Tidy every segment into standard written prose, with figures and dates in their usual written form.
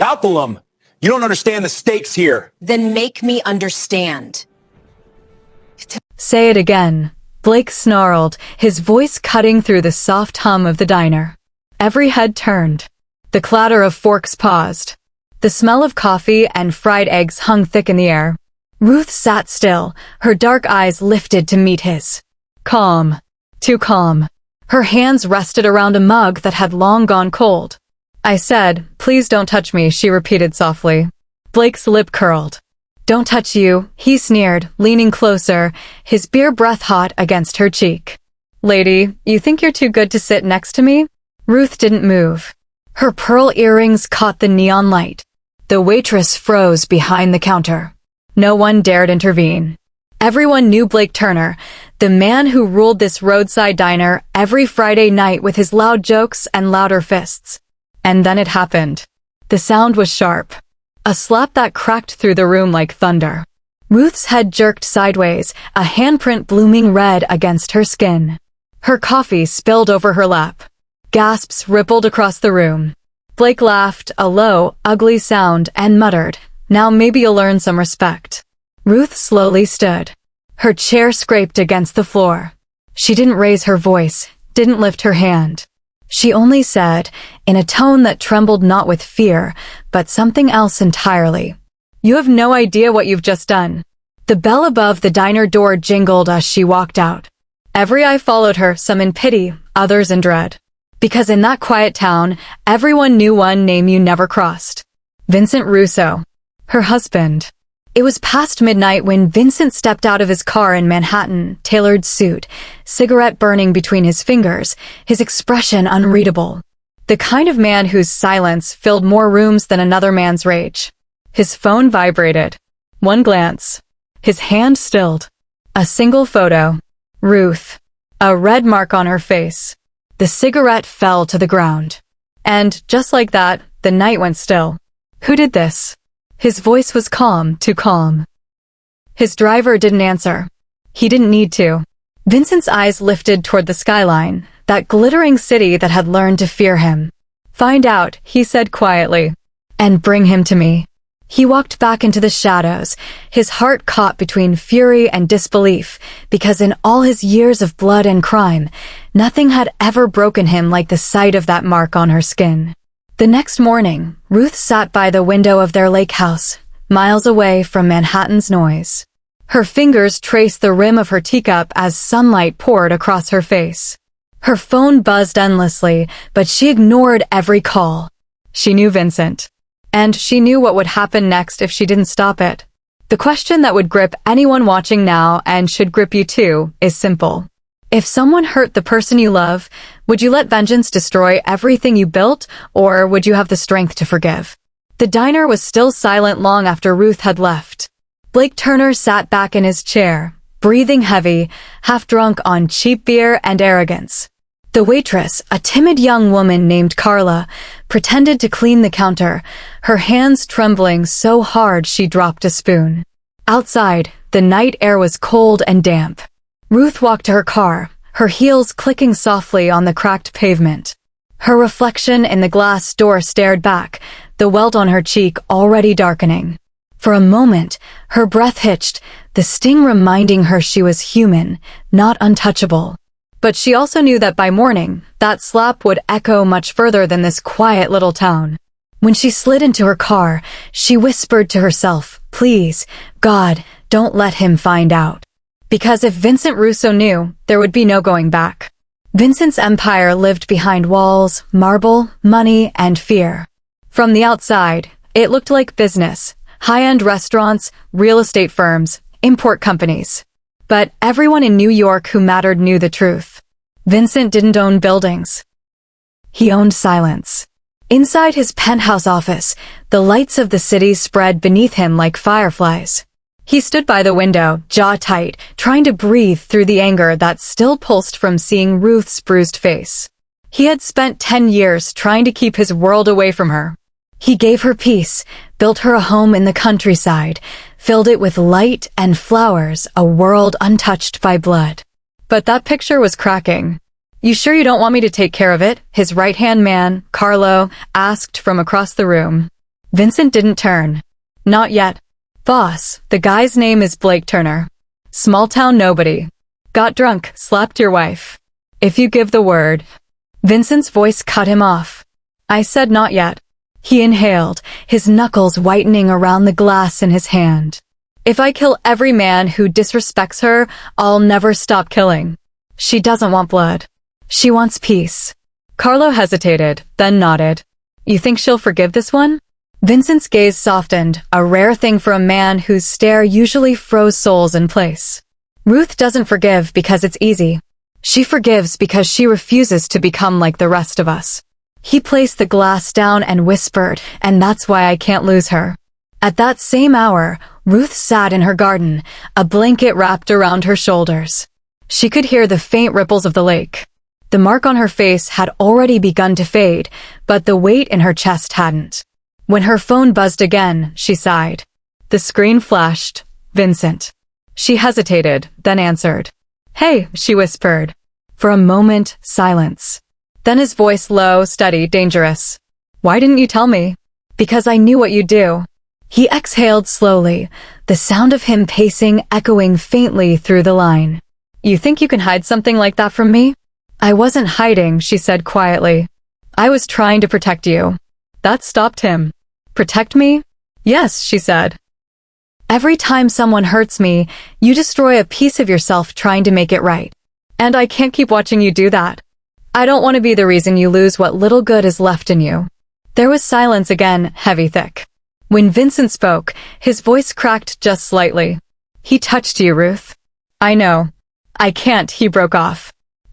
Palpulum, you don't understand the stakes here. Then make me understand. Say it again. Blake snarled, his voice cutting through the soft hum of the diner. Every head turned. The clatter of forks paused. The smell of coffee and fried eggs hung thick in the air. Ruth sat still, her dark eyes lifted to meet his. Calm. Too calm. Her hands rested around a mug that had long gone cold. I said, "Please don't touch me," she repeated softly. Blake's lip curled. "Don't touch you," he sneered, leaning closer, his beer breath hot against her cheek. "Lady, you think you're too good to sit next to me?" Ruth didn't move. Her pearl earrings caught the neon light. The waitress froze behind the counter. No one dared intervene. Everyone knew Blake Turner, the man who ruled this roadside diner every Friday night with his loud jokes and louder fists. And then it happened. The sound was sharp. A slap that cracked through the room like thunder. Ruth's head jerked sideways, a handprint blooming red against her skin. Her coffee spilled over her lap. Gasps rippled across the room. Blake laughed, a low, ugly sound, and muttered, "Now maybe you'll earn some respect." Ruth slowly stood. Her chair scraped against the floor. She didn't raise her voice, didn't lift her hand. She only said, in a tone that trembled not with fear, but something else entirely, "You have no idea what you've just done." The bell above the diner door jingled as she walked out. Every eye followed her, some in pity, others in dread. Because in that quiet town, everyone knew one name you never crossed. Vincent Russo. Her husband. It was past midnight when Vincent stepped out of his car in Manhattan, tailored suit, cigarette burning between his fingers, his expression unreadable. The kind of man whose silence filled more rooms than another man's rage. His phone vibrated. One glance. His hand stilled. A single photo. Ruth. A red mark on her face. The cigarette fell to the ground. And, just like that, the night went still. Who did this? His voice was calm, too calm. His driver didn't answer. He didn't need to. Vincent's eyes lifted toward the skyline, that glittering city that had learned to fear him. "Find out," he said quietly. "And bring him to me." He walked back into the shadows, his heart caught between fury and disbelief, because in all his years of blood and crime, nothing had ever broken him like the sight of that mark on her skin. The next morning, Ruth sat by the window of their lake house, miles away from Manhattan's noise. Her fingers traced the rim of her teacup as sunlight poured across her face. Her phone buzzed endlessly, but she ignored every call. She knew Vincent. And she knew what would happen next if she didn't stop it. The question that would grip anyone watching now, and should grip you too, is simple. If someone hurt the person you love, would you let vengeance destroy everything you built, or would you have the strength to forgive? The diner was still silent long after Ruth had left. Blake Turner sat back in his chair, breathing heavy, half drunk on cheap beer and arrogance. The waitress, a timid young woman named Carla, pretended to clean the counter, her hands trembling so hard she dropped a spoon. Outside, the night air was cold and damp. Ruth walked to her car, her heels clicking softly on the cracked pavement. Her reflection in the glass door stared back, the welt on her cheek already darkening. For a moment, her breath hitched, the sting reminding her she was human, not untouchable. But she also knew that by morning, that slap would echo much further than this quiet little town. When she slid into her car, she whispered to herself, "Please, God, don't let him find out." Because if Vincent Russo knew, there would be no going back. Vincent's empire lived behind walls, marble, money, and fear. From the outside, it looked like business, high-end restaurants, real estate firms, import companies. But everyone in New York who mattered knew the truth. Vincent didn't own buildings. He owned silence. Inside his penthouse office, the lights of the city spread beneath him like fireflies. He stood by the window, jaw tight, trying to breathe through the anger that still pulsed from seeing Ruth's bruised face. He had spent 10 years trying to keep his world away from her. He gave her peace, built her a home in the countryside, filled it with light and flowers, a world untouched by blood. But that picture was cracking. "You sure you don't want me to take care of it?" his right-hand man, Carlo, asked from across the room. Vincent didn't turn. Not yet. Boss, the guy's name is Blake Turner. Small town nobody. Got drunk, slapped your wife. If you give the word. Vincent's voice cut him off. I said not yet. He inhaled, his knuckles whitening around the glass in his hand. If I kill every man who disrespects her, I'll never stop killing. She doesn't want blood. She wants peace. Carlo hesitated, then nodded. You think she'll forgive this one? Vincent's gaze softened, a rare thing for a man whose stare usually froze souls in place. Ruth doesn't forgive because it's easy. She forgives because she refuses to become like the rest of us. He placed the glass down and whispered, and that's why I can't lose her. At that same hour, Ruth sat in her garden, a blanket wrapped around her shoulders. She could hear the faint ripples of the lake. The mark on her face had already begun to fade, but the weight in her chest hadn't. When her phone buzzed again, she sighed. The screen flashed. Vincent. She hesitated, then answered. Hey, she whispered. For a moment, silence. Then his voice low, steady, dangerous. Why didn't you tell me? Because I knew what you'd do. He exhaled slowly, the sound of him pacing echoing faintly through the line. You think you can hide something like that from me? I wasn't hiding, she said quietly. I was trying to protect you. That stopped him. Protect me? Yes, she said. Every time someone hurts me, you destroy a piece of yourself trying to make it right. And I can't keep watching you do that. I don't want to be the reason you lose what little good is left in you. There was silence again, heavy thick. When Vincent spoke, his voice cracked just slightly. He touched you, Ruth. I know. I can't, he broke off.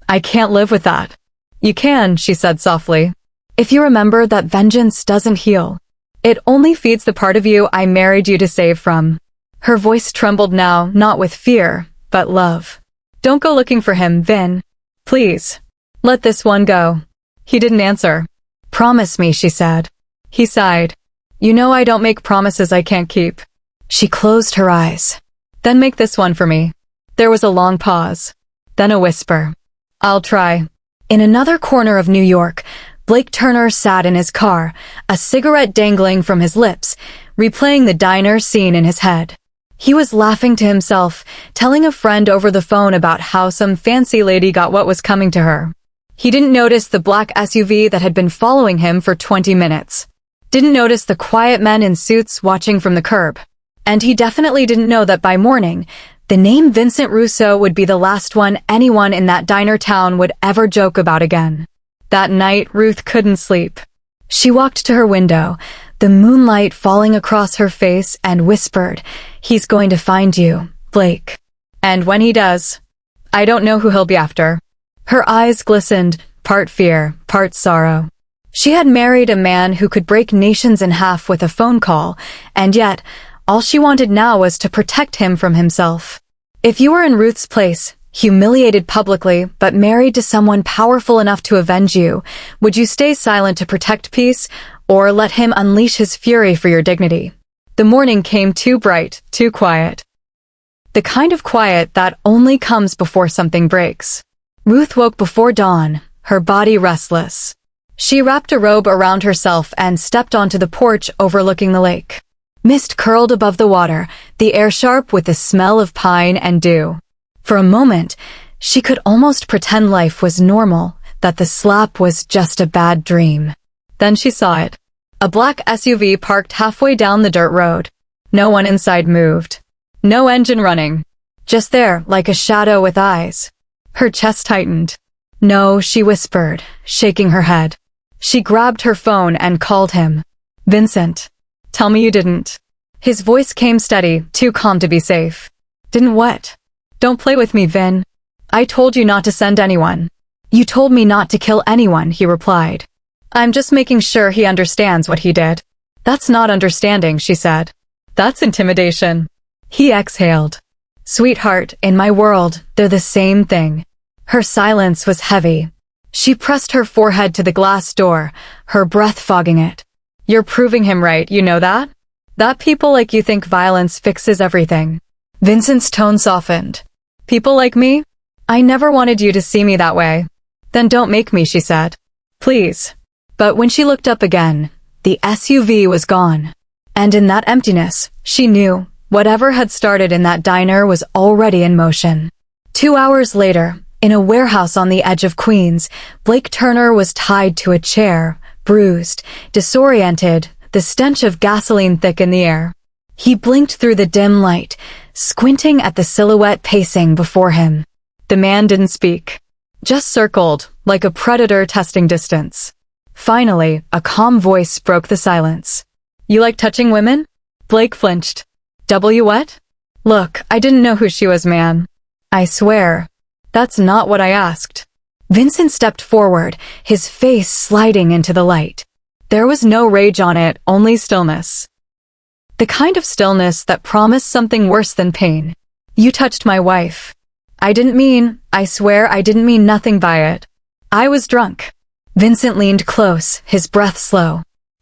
I can't live with that. You can, she said softly. If you remember that vengeance doesn't heal. It only feeds the part of you I married you to save from. Her voice trembled now, not with fear, but love. Don't go looking for him, Vin. Please. Let this one go. He didn't answer. Promise me, she said. He sighed. You know I don't make promises I can't keep. She closed her eyes. Then make this one for me. There was a long pause. Then a whisper. I'll try. In another corner of New York, Blake Turner sat in his car, a cigarette dangling from his lips, replaying the diner scene in his head. He was laughing to himself, telling a friend over the phone about how some fancy lady got what was coming to her. He didn't notice the black SUV that had been following him for 20 minutes. Didn't notice the quiet men in suits watching from the curb. And he definitely didn't know that by morning, the name Vincent Russo would be the last one anyone in that diner town would ever joke about again. That night, Ruth couldn't sleep. She walked to her window, the moonlight falling across her face, and whispered, He's going to find you, Blake. And when he does, I don't know who he'll be after. Her eyes glistened, part fear, part sorrow. She had married a man who could break nations in half with a phone call, and yet, all she wanted now was to protect him from himself. If you were in Ruth's place, humiliated publicly, but married to someone powerful enough to avenge you, would you stay silent to protect peace, or let him unleash his fury for your dignity? The morning came too bright, too quiet. The kind of quiet that only comes before something breaks. Ruth woke before dawn, her body restless. She wrapped a robe around herself and stepped onto the porch overlooking the lake. Mist curled above the water, the air sharp with the smell of pine and dew. For a moment, she could almost pretend life was normal, that the slap was just a bad dream. Then she saw it. A black SUV parked halfway down the dirt road. No one inside moved. No engine running. Just there, like a shadow with eyes. Her chest tightened. No, she whispered, shaking her head. She grabbed her phone and called him. Vincent. Tell me you didn't. His voice came steady, too calm to be safe. Didn't what? Don't play with me, Vin. I told you not to send anyone. You told me not to kill anyone, he replied. I'm just making sure he understands what he did. That's not understanding, she said. That's intimidation. He exhaled. Sweetheart, in my world, they're the same thing. Her silence was heavy. She pressed her forehead to the glass door, her breath fogging it. You're proving him right, you know that? That people like you think violence fixes everything. Vincent's tone softened. People like me? I never wanted you to see me that way. Then don't make me, she said. Please. But when she looked up again, The SUV was gone. And in that emptiness, she knew whatever had started in that diner was already in motion. 2 hours later, in a warehouse on the edge of Queens, Blake Turner was tied to a chair, bruised, disoriented, the stench of gasoline thick in the air. He blinked through the dim light, squinting at the silhouette pacing before him. The man didn't speak, just circled, like a predator testing distance. Finally, a calm voice broke the silence. "You like touching women?" Blake flinched. What? "Look, I didn't know who she was, man. I swear. That's not what I asked." Vincent stepped forward, his face sliding into the light. There was no rage on it, only stillness. The kind of stillness that promised something worse than pain. "You touched my wife. I swear I didn't mean nothing by it. I was drunk." Vincent leaned close, his breath slow.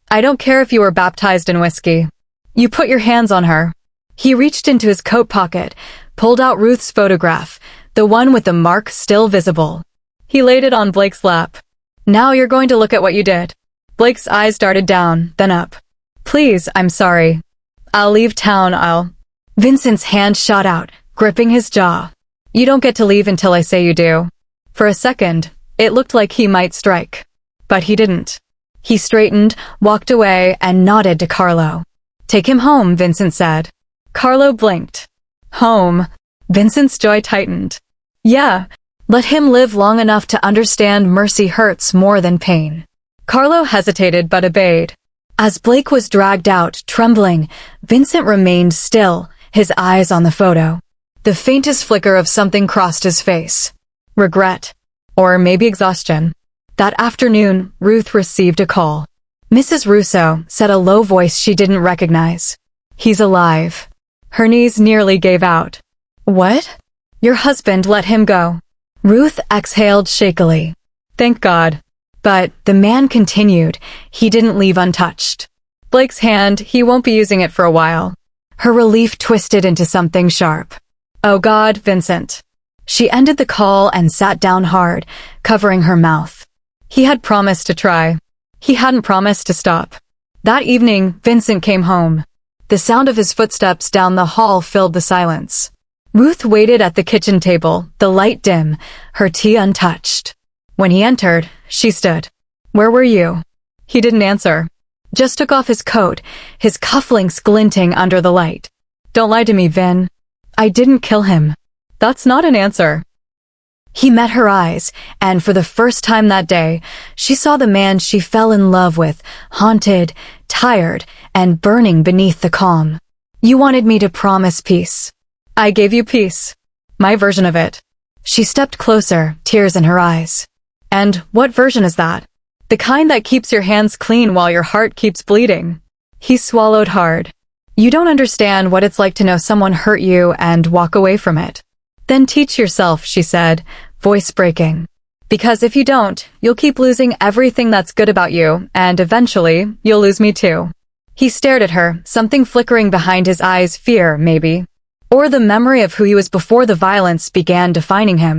"I don't care if you were baptized in whiskey. You put your hands on her." He reached into his coat pocket, pulled out Ruth's photograph, the one with the mark still visible. He laid it on Blake's lap. "Now you're going to look at what you did." Blake's eyes darted down, then up. "Please, I'm sorry. I'll leave town, Vincent's hand shot out, gripping his jaw. "You don't get to leave until I say you do." For a second, it looked like he might strike. But he didn't. He straightened, walked away, and nodded to Carlo. "Take him home," Vincent said. Carlo blinked. "Home?" Vincent's joy tightened. "Yeah, let him live long enough to understand mercy hurts more than pain." Carlo hesitated but obeyed. As Blake was dragged out, trembling, Vincent remained still, his eyes on the photo. The faintest flicker of something crossed his face. Regret. Or maybe exhaustion. That afternoon, Ruth received a call. Mrs. Russo said a low voice she didn't recognize. "He's alive." Her knees nearly gave out. "What?" "Your husband let him go." Ruth exhaled shakily. "Thank God." But the man continued. He didn't leave untouched. "Blake's hand, he won't be using it for a while." Her relief twisted into something sharp. "Oh God, Vincent." She ended the call and sat down hard, covering her mouth. He had promised to try. He hadn't promised to stop. That evening, Vincent came home. The sound of his footsteps down the hall filled the silence. Ruth waited at the kitchen table, the light dim, her tea untouched. When he entered, she stood. "Where were you?" He didn't answer. Just took off his coat, his cufflinks glinting under the light. "Don't lie to me, Vin. I didn't kill him." "That's not an answer." He met her eyes, and for the first time that day, she saw the man she fell in love with, haunted, tired, and burning beneath the calm. "You wanted me to promise peace. I gave you peace. My version of it." She stepped closer, tears in her eyes. "And what version is that?" "The kind that keeps your hands clean while your heart keeps bleeding." He swallowed hard. "You don't understand what it's like to know someone hurt you and walk away from it." "Then teach yourself," she said, voice breaking. "Because if you don't, you'll keep losing everything that's good about you, and eventually, you'll lose me too." He stared at her, something flickering behind his eyes, fear, maybe. Or the memory of who he was before the violence began defining him.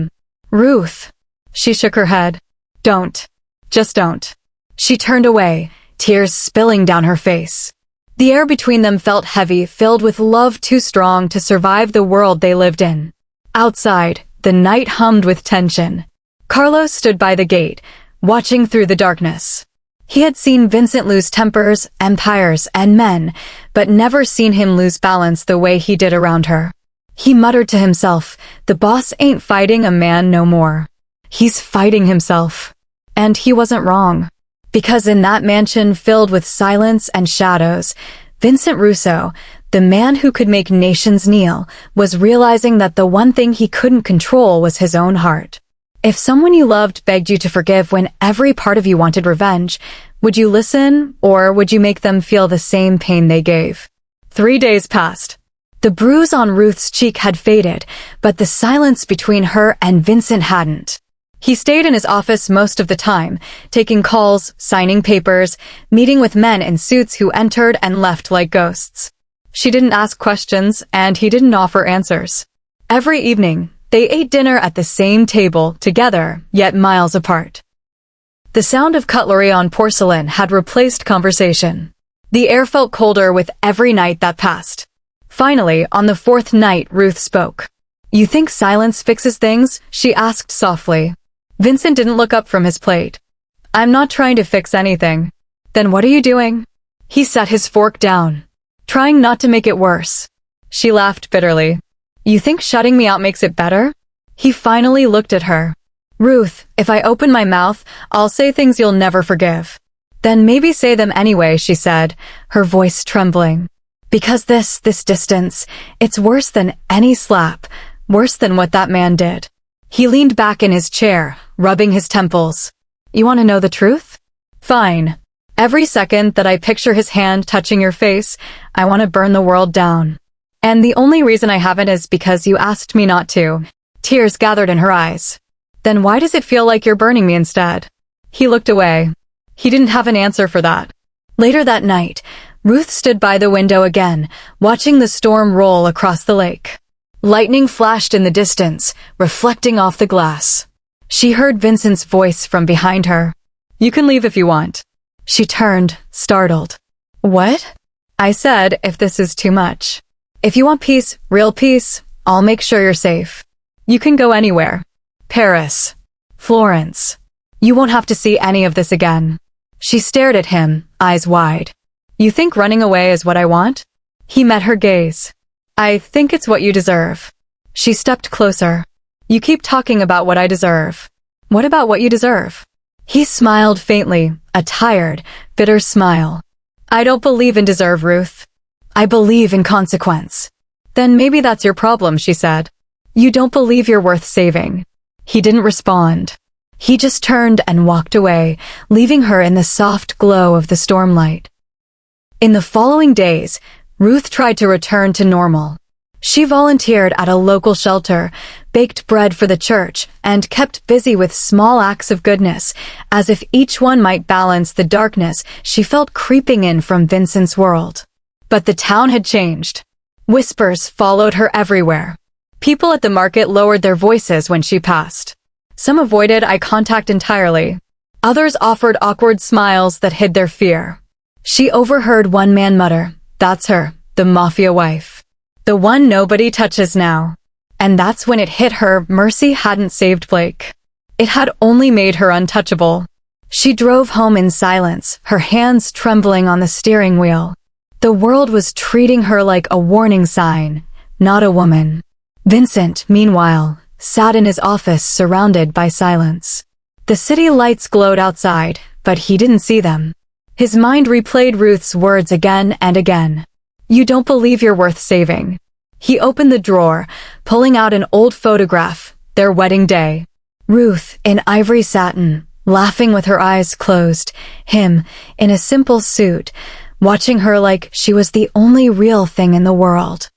"Ruth." She shook her head. "Don't. Just don't." She turned away, tears spilling down her face. The air between them felt heavy, filled with love too strong to survive the world they lived in. Outside, the night hummed with tension. Carlos stood by the gate, watching through the darkness. He had seen Vincent lose tempers, empires, and men, but never seen him lose balance the way he did around her. He muttered to himself, "The boss ain't fighting a man no more. He's fighting himself." And he wasn't wrong. Because in that mansion filled with silence and shadows, Vincent Russo, the man who could make nations kneel, was realizing that the one thing he couldn't control was his own heart. If someone you loved begged you to forgive when every part of you wanted revenge, would you listen, or would you make them feel the same pain they gave? 3 days passed. The bruise on Ruth's cheek had faded, but the silence between her and Vincent hadn't. He stayed in his office most of the time, taking calls, signing papers, meeting with men in suits who entered and left like ghosts. She didn't ask questions, and he didn't offer answers. Every evening, they ate dinner at the same table, together, yet miles apart. The sound of cutlery on porcelain had replaced conversation. The air felt colder with every night that passed. Finally, on the fourth night, Ruth spoke. "You think silence fixes things?" she asked softly. Vincent didn't look up from his plate. "I'm not trying to fix anything." "Then what are you doing?" He set his fork down. "Trying not to make it worse." She laughed bitterly. "You think shutting me out makes it better?" He finally looked at her. "Ruth, if I open my mouth, I'll say things you'll never forgive." "Then maybe say them anyway," she said, her voice trembling. "Because this distance, it's worse than any slap, worse than what that man did." He leaned back in his chair, rubbing his temples. "You want to know the truth? Fine. Every second that I picture his hand touching your face, I want to burn the world down. And the only reason I haven't is because you asked me not to." Tears gathered in her eyes. "Then why does it feel like you're burning me instead?" He looked away. He didn't have an answer for that. Later that night, Ruth stood by the window again, watching the storm roll across the lake. Lightning flashed in the distance, reflecting off the glass. She heard Vincent's voice from behind her. "You can leave if you want." She turned, startled. "What?" "I said, if this is too much. If you want peace, real peace, I'll make sure you're safe. You can go anywhere. Paris. Florence. You won't have to see any of this again." She stared at him, eyes wide. "You think running away is what I want?" He met her gaze. "I think it's what you deserve." She stepped closer. "You keep talking about what I deserve. What about what you deserve?" He smiled faintly, a tired, bitter smile. "I don't believe in deserve, Ruth. I believe in consequence." "Then maybe that's your problem," she said. "You don't believe you're worth saving." He didn't respond. He just turned and walked away, leaving her in the soft glow of the stormlight. In the following days, Ruth tried to return to normal. She volunteered at a local shelter, baked bread for the church, and kept busy with small acts of goodness, as if each one might balance the darkness she felt creeping in from Vincent's world. But the town had changed. Whispers followed her everywhere. People at the market lowered their voices when she passed. Some avoided eye contact entirely. Others offered awkward smiles that hid their fear. She overheard one man mutter, "That's her, the Mafia wife. The one nobody touches now." And that's when it hit her mercy hadn't saved Blake. It had only made her untouchable. She drove home in silence, her hands trembling on the steering wheel. The world was treating her like a warning sign, not a woman. Vincent, meanwhile, sat in his office surrounded by silence. The city lights glowed outside, but he didn't see them. His mind replayed Ruth's words again and again. "You don't believe you're worth saving." He opened the drawer, pulling out an old photograph, their wedding day. Ruth, in ivory satin, laughing with her eyes closed, him, in a simple suit, watching her like she was the only real thing in the world.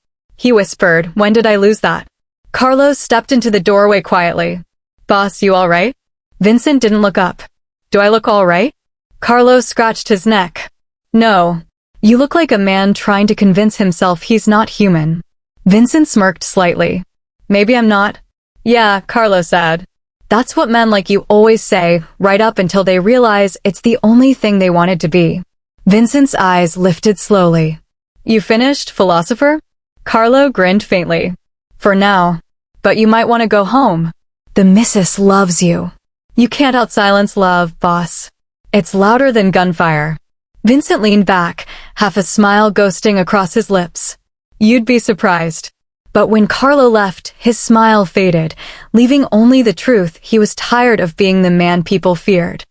He whispered, "When did I lose that?" Carlos stepped into the doorway quietly. "Boss, you all right?" Vincent didn't look up. "Do I look all right?" Carlos scratched his neck. "No. You look like a man trying to convince himself he's not human." Vincent smirked slightly. "Maybe I'm not." "Yeah," Carlos said. "That's what men like you always say, right up until they realize it's the only thing they wanted to be." Vincent's eyes lifted slowly. "You finished, philosopher?" Carlo grinned faintly. "For now. But you might want to go home. The missus loves you." "You can't outsilence love, boss. It's louder than gunfire." Vincent leaned back, half a smile ghosting across his lips. "You'd be surprised." But when Carlo left, his smile faded, leaving only the truth he was tired of being the man people feared.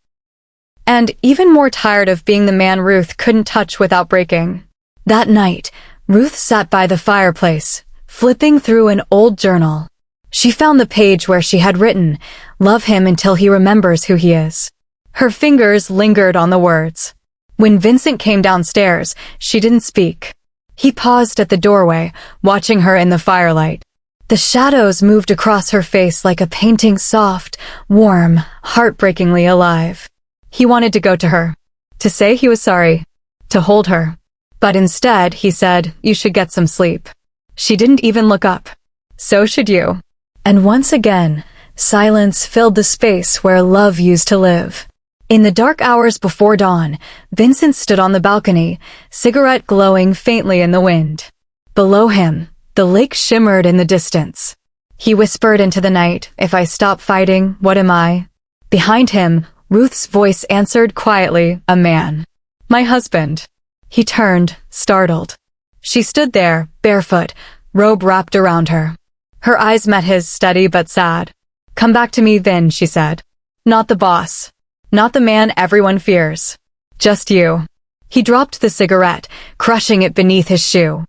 And even more tired of being the man Ruth couldn't touch without breaking. That night, Ruth sat by the fireplace, flipping through an old journal. She found the page where she had written, "Love him until he remembers who he is." Her fingers lingered on the words. When Vincent came downstairs, she didn't speak. He paused at the doorway, watching her in the firelight. The shadows moved across her face like a painting, soft, warm, heartbreakingly alive. He wanted to go to her, to say he was sorry, to hold her. But instead, he said, "You should get some sleep." She didn't even look up. "So should you." And once again, silence filled the space where love used to live. In the dark hours before dawn, Vincent stood on the balcony, cigarette glowing faintly in the wind. Below him, the lake shimmered in the distance. He whispered into the night, "If I stop fighting, what am I?" Behind him, Ruth's voice answered quietly, "A man. My husband." He turned, startled. She stood there, barefoot, robe wrapped around her. Her eyes met his, steady but sad. "Come back to me, Vin," she said. "Not the boss. Not the man everyone fears. Just you." He dropped the cigarette, crushing it beneath his shoe.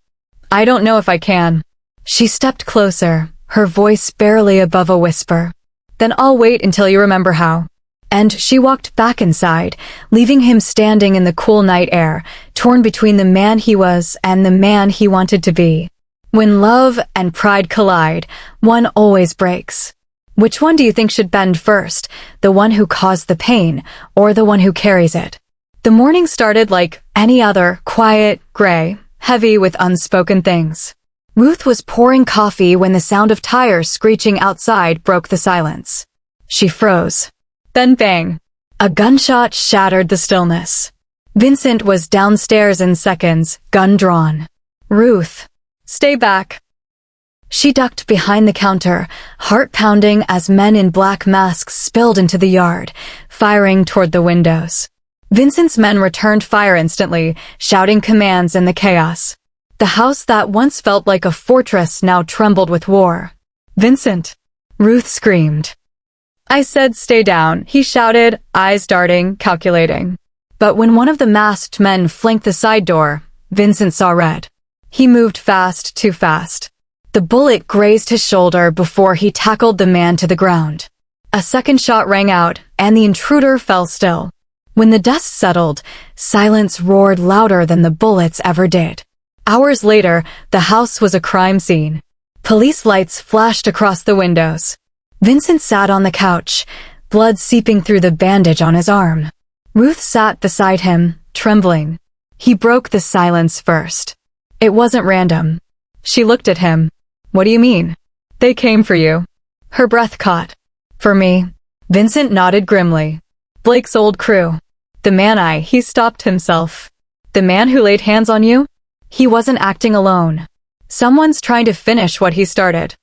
"I don't know if I can." She stepped closer, her voice barely above a whisper. "Then I'll wait until you remember how." And she walked back inside, leaving him standing in the cool night air, torn between the man he was and the man he wanted to be. When love and pride collide, one always breaks. Which one do you think should bend first, the one who caused the pain, or the one who carries it? The morning started like any other, quiet, gray, heavy with unspoken things. Ruth was pouring coffee when the sound of tires screeching outside broke the silence. She froze. Then bang! A gunshot shattered the stillness. Vincent was downstairs in seconds, gun drawn. "Ruth, stay back." She ducked behind the counter, heart pounding as men in black masks spilled into the yard, firing toward the windows. Vincent's men returned fire instantly, shouting commands in the chaos. The house that once felt like a fortress now trembled with war. "Vincent!" Ruth screamed. "I said stay down," he shouted, eyes darting, calculating. But when one of the masked men flanked the side door, Vincent saw red. He moved fast, too fast. The bullet grazed his shoulder before he tackled the man to the ground. A second shot rang out, and the intruder fell still. When the dust settled, silence roared louder than the bullets ever did. Hours later, the house was a crime scene. Police lights flashed across the windows. Vincent sat on the couch, blood seeping through the bandage on his arm. Ruth sat beside him, trembling. He broke the silence first. It wasn't random. She looked at him. "What do you mean?" "They came for you." Her breath caught. "For me?" Vincent nodded grimly. "Blake's old crew. The man he stopped himself. The man who laid hands on you? He wasn't acting alone. Someone's trying to finish what he started."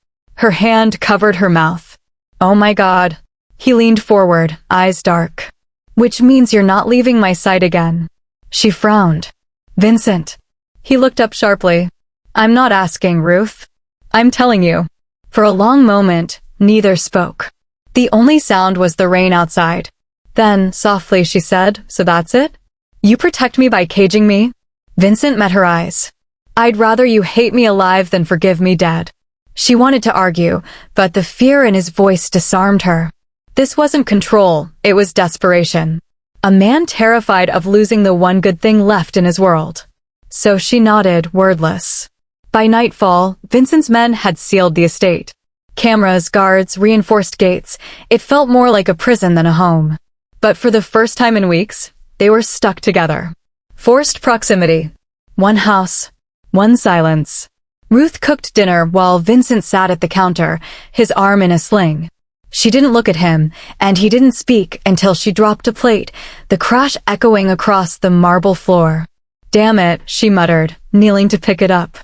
Her hand covered her mouth. "Oh my God." He leaned forward, eyes dark. "Which means you're not leaving my sight again." She frowned. "Vincent." He looked up sharply. "I'm not asking, Ruth. I'm telling you." For a long moment, neither spoke. The only sound was the rain outside. Then, softly, she said, "So that's it? You protect me by caging me?" Vincent met her eyes. "I'd rather you hate me alive than forgive me dead." She wanted to argue, but the fear in his voice disarmed her. This wasn't control, it was desperation. A man terrified of losing the one good thing left in his world. So she nodded, wordless. By nightfall, Vincent's men had sealed the estate. Cameras, guards, reinforced gates. It felt more like a prison than a home. But for the first time in weeks, they were stuck together. Forced proximity. One house, one silence. Ruth cooked dinner while Vincent sat at the counter, his arm in a sling. She didn't look at him, and he didn't speak until she dropped a plate, the crash echoing across the marble floor. "Damn it," she muttered, kneeling to pick it up.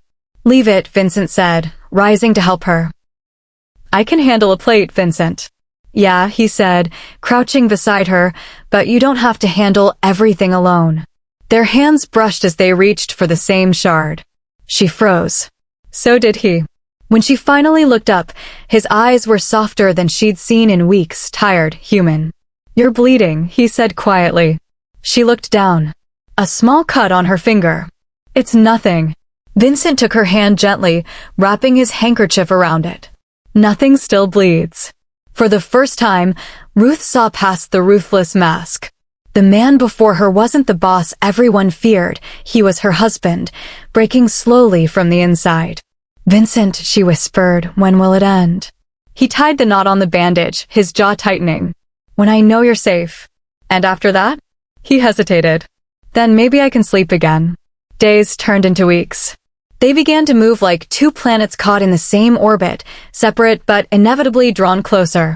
"Leave it," Vincent said, rising to help her. "I can handle a plate, Vincent." "Yeah," he said, crouching beside her, "but you don't have to handle everything alone." Their hands brushed as they reached for the same shard. She froze. So did he. When she finally looked up, his eyes were softer than she'd seen in weeks, tired, human. "You're bleeding," he said quietly. She looked down. A small cut on her finger. "It's nothing." Vincent took her hand gently, wrapping his handkerchief around it. "Nothing still bleeds." For the first time, Ruth saw past the ruthless mask. The man before her wasn't the boss everyone feared, he was her husband, breaking slowly from the inside. "Vincent," she whispered, "when will it end?" He tied the knot on the bandage, his jaw tightening. "When I know you're safe." "And after that?" He hesitated. "Then maybe I can sleep again." Days turned into weeks. They began to move like two planets caught in the same orbit, separate but inevitably drawn closer.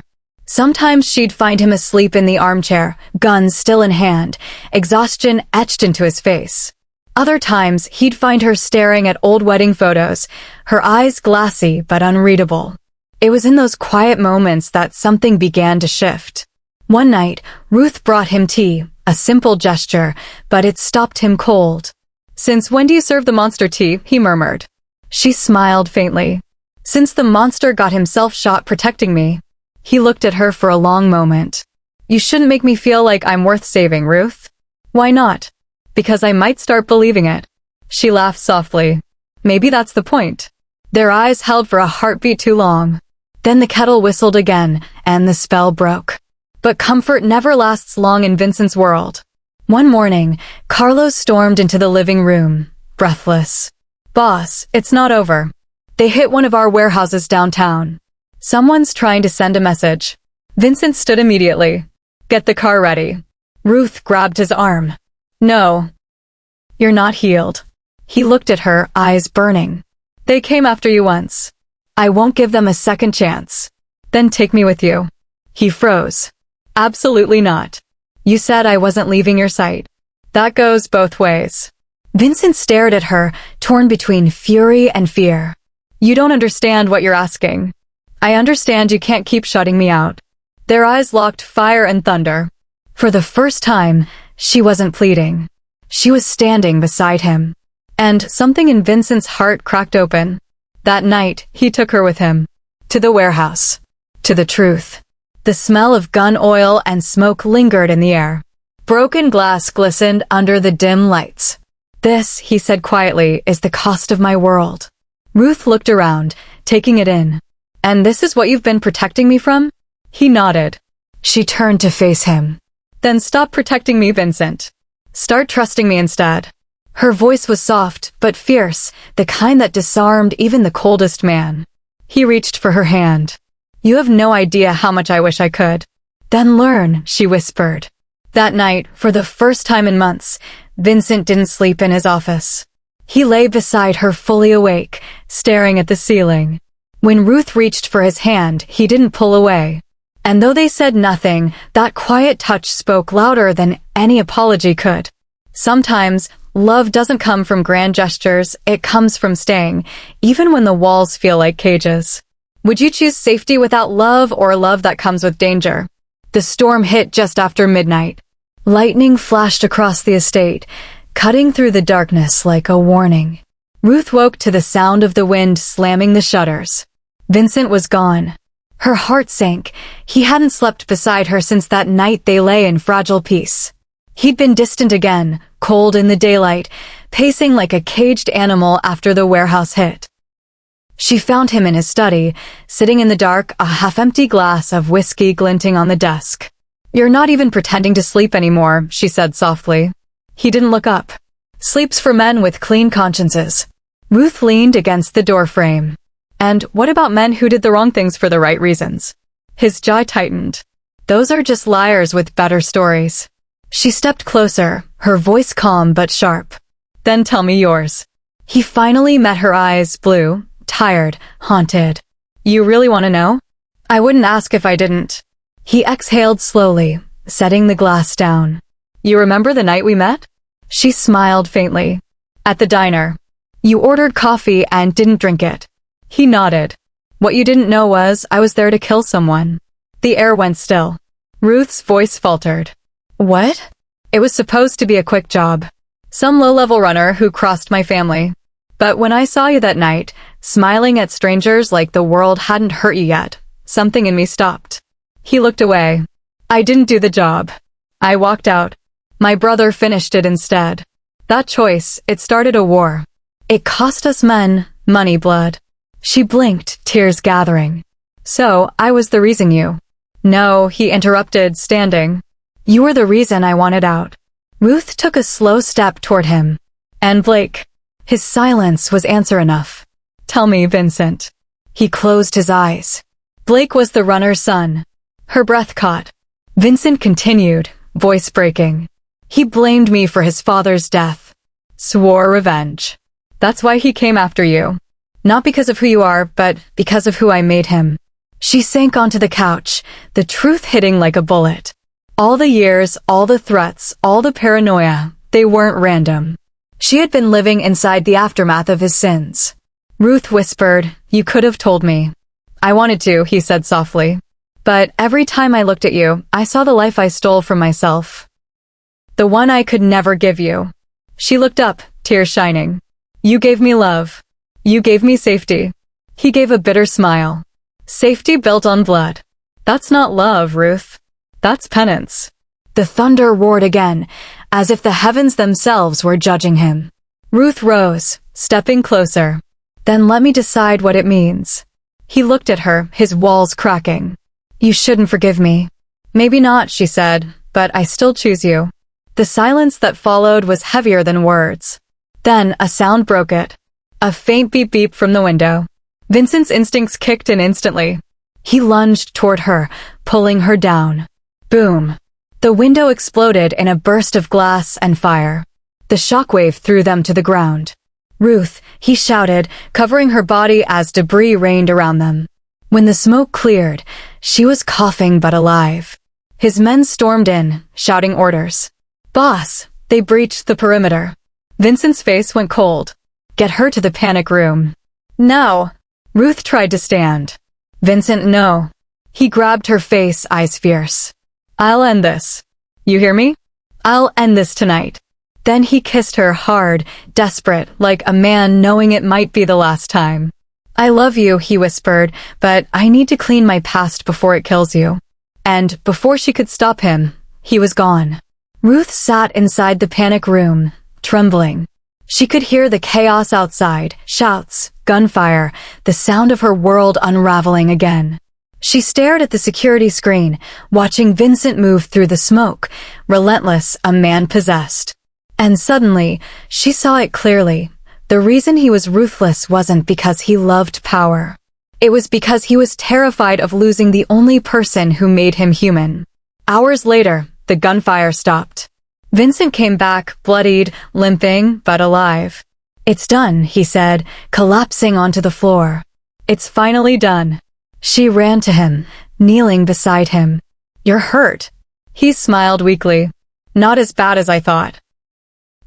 Sometimes she'd find him asleep in the armchair, gun still in hand, exhaustion etched into his face. Other times, he'd find her staring at old wedding photos, her eyes glassy but unreadable. It was in those quiet moments that something began to shift. One night, Ruth brought him tea, a simple gesture, but it stopped him cold. "Since when do you serve the monster tea?" he murmured. She smiled faintly. "Since the monster got himself shot protecting me." He looked at her for a long moment. "You shouldn't make me feel like I'm worth saving, Ruth." "Why not?" "Because I might start believing it." She laughed softly. "Maybe that's the point." Their eyes held for a heartbeat too long. Then the kettle whistled again, and the spell broke. But comfort never lasts long in Vincent's world. One morning, Carlos stormed into the living room, breathless. "Boss, it's not over. They hit one of our warehouses downtown. Someone's trying to send a message." Vincent stood immediately. "Get the car ready." Ruth grabbed his arm. "No. You're not healed." He looked at her, eyes burning. "They came after you once. I won't give them a second chance." "Then take me with you." He froze. "Absolutely not. You said I wasn't leaving your sight." "That goes both ways." Vincent stared at her, torn between fury and fear. "You don't understand what you're asking." "I understand you can't keep shutting me out." Their eyes locked fire and thunder. For the first time, she wasn't pleading. She was standing beside him. And something in Vincent's heart cracked open. That night, he took her with him. To the warehouse. To the truth. The smell of gun oil and smoke lingered in the air. Broken glass glistened under the dim lights. "This," he said quietly, "is the cost of my world." Ruth looked around, taking it in. "And this is what you've been protecting me from?" He nodded. She turned to face him. "Then stop protecting me, Vincent. Start trusting me instead." Her voice was soft, but fierce, the kind that disarmed even the coldest man. He reached for her hand. "You have no idea how much I wish I could." "Then learn," she whispered. That night, for the first time in months, Vincent didn't sleep in his office. He lay beside her fully awake, staring at the ceiling. When Ruth reached for his hand, he didn't pull away. And though they said nothing, that quiet touch spoke louder than any apology could. Sometimes, love doesn't come from grand gestures, it comes from staying, even when the walls feel like cages. Would you choose safety without love or love that comes with danger? The storm hit just after midnight. Lightning flashed across the estate, cutting through the darkness like a warning. Ruth woke to the sound of the wind slamming the shutters. Vincent was gone. Her heart sank. He hadn't slept beside her since that night they lay in fragile peace. He'd been distant again, cold in the daylight, pacing like a caged animal after the warehouse hit. She found him in his study, sitting in the dark, a half-empty glass of whiskey glinting on the desk. "You're not even pretending to sleep anymore," she said softly. He didn't look up. "Sleep's for men with clean consciences." Ruth leaned against the doorframe. "And what about men who did the wrong things for the right reasons?" His jaw tightened. "Those are just liars with better stories." She stepped closer, her voice calm but sharp. "Then tell me yours." He finally met her eyes, blue, tired, haunted. "You really want to know?" "I wouldn't ask if I didn't." He exhaled slowly, setting the glass down. "You remember the night we met?" She smiled faintly. "At the diner. You ordered coffee and didn't drink it." He nodded. "What you didn't know was I was there to kill someone." The air went still. Ruth's voice faltered. "What?" "It was supposed to be a quick job. Some low-level runner who crossed my family. But when I saw you that night, smiling at strangers like the world hadn't hurt you yet, something in me stopped." He looked away. "I didn't do the job. I walked out. My brother finished it instead. That choice, it started a war. It cost us men, money, blood." She blinked, tears gathering. "So, I was the reason you—" "No," he interrupted, standing. "You were the reason I wanted out." Ruth took a slow step toward him. "And Blake?" His silence was answer enough. "Tell me, Vincent." He closed his eyes. "Blake was the runner's son." Her breath caught. Vincent continued, voice breaking. "He blamed me for his father's death. Swore revenge. That's why he came after you. Not because of who you are, but because of who I made him." She sank onto the couch, the truth hitting like a bullet. All the years, all the threats, all the paranoia, they weren't random. She had been living inside the aftermath of his sins. Ruth whispered, "You could have told me." "I wanted to," he said softly. "But every time I looked at you, I saw the life I stole from myself. The one I could never give you." She looked up, tears shining. "You gave me love. You gave me safety." He gave a bitter smile. "Safety built on blood. That's not love, Ruth. That's penance." The thunder roared again, as if the heavens themselves were judging him. Ruth rose, stepping closer. "Then let me decide what it means." He looked at her, his walls cracking. "You shouldn't forgive me." "Maybe not," she said, "but I still choose you." The silence that followed was heavier than words. Then a sound broke it. A faint beep-beep from the window. Vincent's instincts kicked in instantly. He lunged toward her, pulling her down. Boom. The window exploded in a burst of glass and fire. The shockwave threw them to the ground. "Ruth," he shouted, covering her body as debris rained around them. When the smoke cleared, she was coughing but alive. His men stormed in, shouting orders. "Boss!" They breached the perimeter. Vincent's face went cold. "Get her to the panic room." "No." Ruth tried to stand. "Vincent, no." He grabbed her face, eyes fierce. "I'll end this. You hear me? I'll end this tonight." Then he kissed her hard, desperate, like a man knowing it might be the last time. "I love you," he whispered, "but I need to clean my past before it kills you." And before she could stop him, he was gone. Ruth sat inside the panic room, trembling. She could hear the chaos outside, shouts, gunfire, the sound of her world unraveling again. She stared at the security screen, watching Vincent move through the smoke, relentless, a man possessed. And suddenly, she saw it clearly. The reason he was ruthless wasn't because he loved power. It was because he was terrified of losing the only person who made him human. Hours later, the gunfire stopped. Vincent came back, bloodied, limping, but alive. "It's done," he said, collapsing onto the floor. "It's finally done." She ran to him, kneeling beside him. "You're hurt." He smiled weakly. "Not as bad as I thought."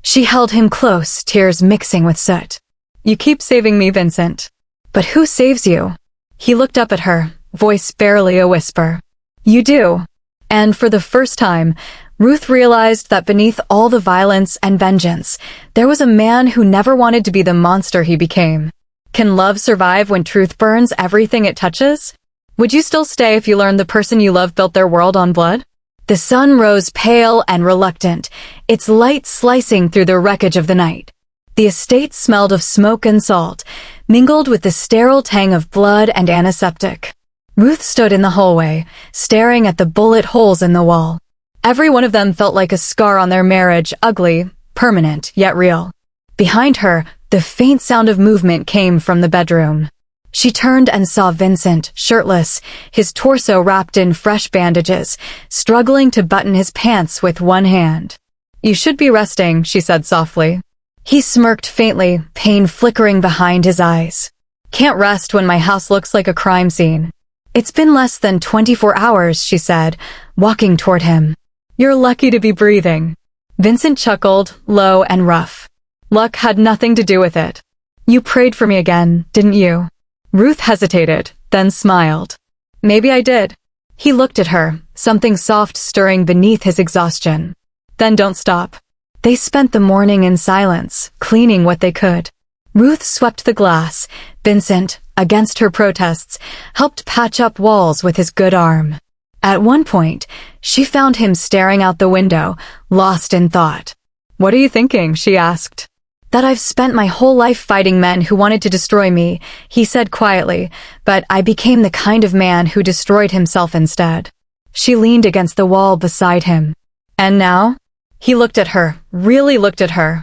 She held him close, tears mixing with soot. "You keep saving me, Vincent." "But who saves you?" He looked up at her, voice barely a whisper. "You do." And for the first time, Ruth realized that beneath all the violence and vengeance, there was a man who never wanted to be the monster he became. Can love survive when truth burns everything it touches? Would you still stay if you learned the person you love built their world on blood? The sun rose pale and reluctant, its light slicing through the wreckage of the night. The estate smelled of smoke and salt, mingled with the sterile tang of blood and antiseptic. Ruth stood in the hallway, staring at the bullet holes in the wall. Every one of them felt like a scar on their marriage, ugly, permanent, yet real. Behind her, the faint sound of movement came from the bedroom. She turned and saw Vincent, shirtless, his torso wrapped in fresh bandages, struggling to button his pants with one hand. "You should be resting," she said softly. He smirked faintly, pain flickering behind his eyes. "Can't rest when my house looks like a crime scene." "It's been less than 24 hours," she said, walking toward him. "You're lucky to be breathing." Vincent chuckled, low and rough. "Luck had nothing to do with it." "You prayed for me again, didn't you?" Ruth hesitated, then smiled. "Maybe I did." He looked at her, something soft stirring beneath his exhaustion. "Then don't stop." They spent the morning in silence, cleaning what they could. Ruth swept the glass. Vincent, against her protests, helped patch up walls with his good arm. At one point, she found him staring out the window, lost in thought. "What are you thinking?" she asked. "That I've spent my whole life fighting men who wanted to destroy me," he said quietly, "but I became the kind of man who destroyed himself instead." She leaned against the wall beside him. "And now?" He looked at her, really looked at her.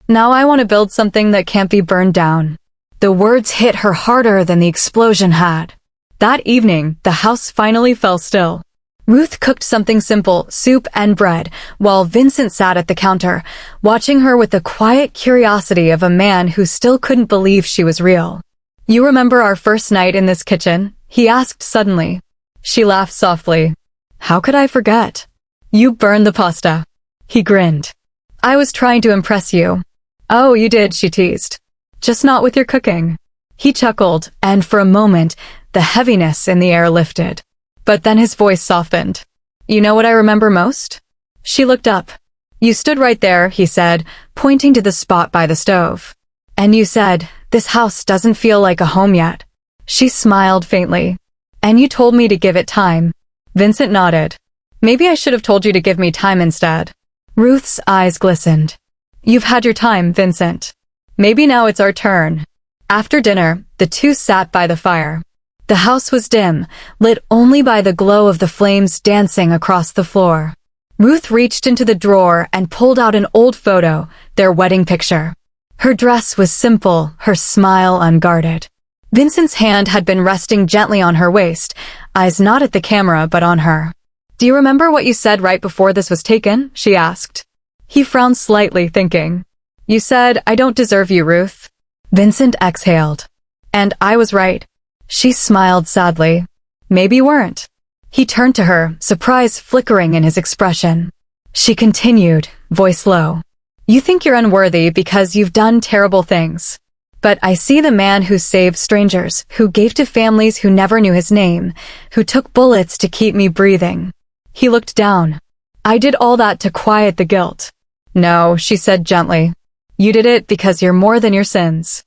"Now I want to build something that can't be burned down." The words hit her harder than the explosion had. That evening, the house finally fell still. Ruth cooked something simple, soup and bread, while Vincent sat at the counter, watching her with the quiet curiosity of a man who still couldn't believe she was real. "You remember our first night in this kitchen?" he asked suddenly. She laughed softly. How could I forget? You burned the pasta. He grinned. I was trying to impress you. Oh, you did, she teased. Just not with your cooking. He chuckled, and for a moment, the heaviness in the air lifted. But then his voice softened. You know what I remember most? She looked up. You stood right there, he said, pointing to the spot by the stove. And you said, this house doesn't feel like a home yet. She smiled faintly. And you told me to give it time. Vincent nodded. Maybe I should have told you to give me time instead. Ruth's eyes glistened. You've had your time, Vincent. Maybe now it's our turn. After dinner, the two sat by the fire. The house was dim, lit only by the glow of the flames dancing across the floor. Ruth reached into the drawer and pulled out an old photo, their wedding picture. Her dress was simple, her smile unguarded. Vincent's hand had been resting gently on her waist, eyes not at the camera but on her. Do you remember what you said right before this was taken? She asked. He frowned slightly, thinking. You said, I don't deserve you, Ruth. Vincent exhaled. And I was right. She smiled sadly. Maybe you weren't. He turned to her, surprise flickering in his expression. She continued, voice low. You think you're unworthy because you've done terrible things. But I see the man who saved strangers, who gave to families who never knew his name, who took bullets to keep me breathing. He looked down. I did all that to quiet the guilt. No, she said gently. You did it because you're more than your sins.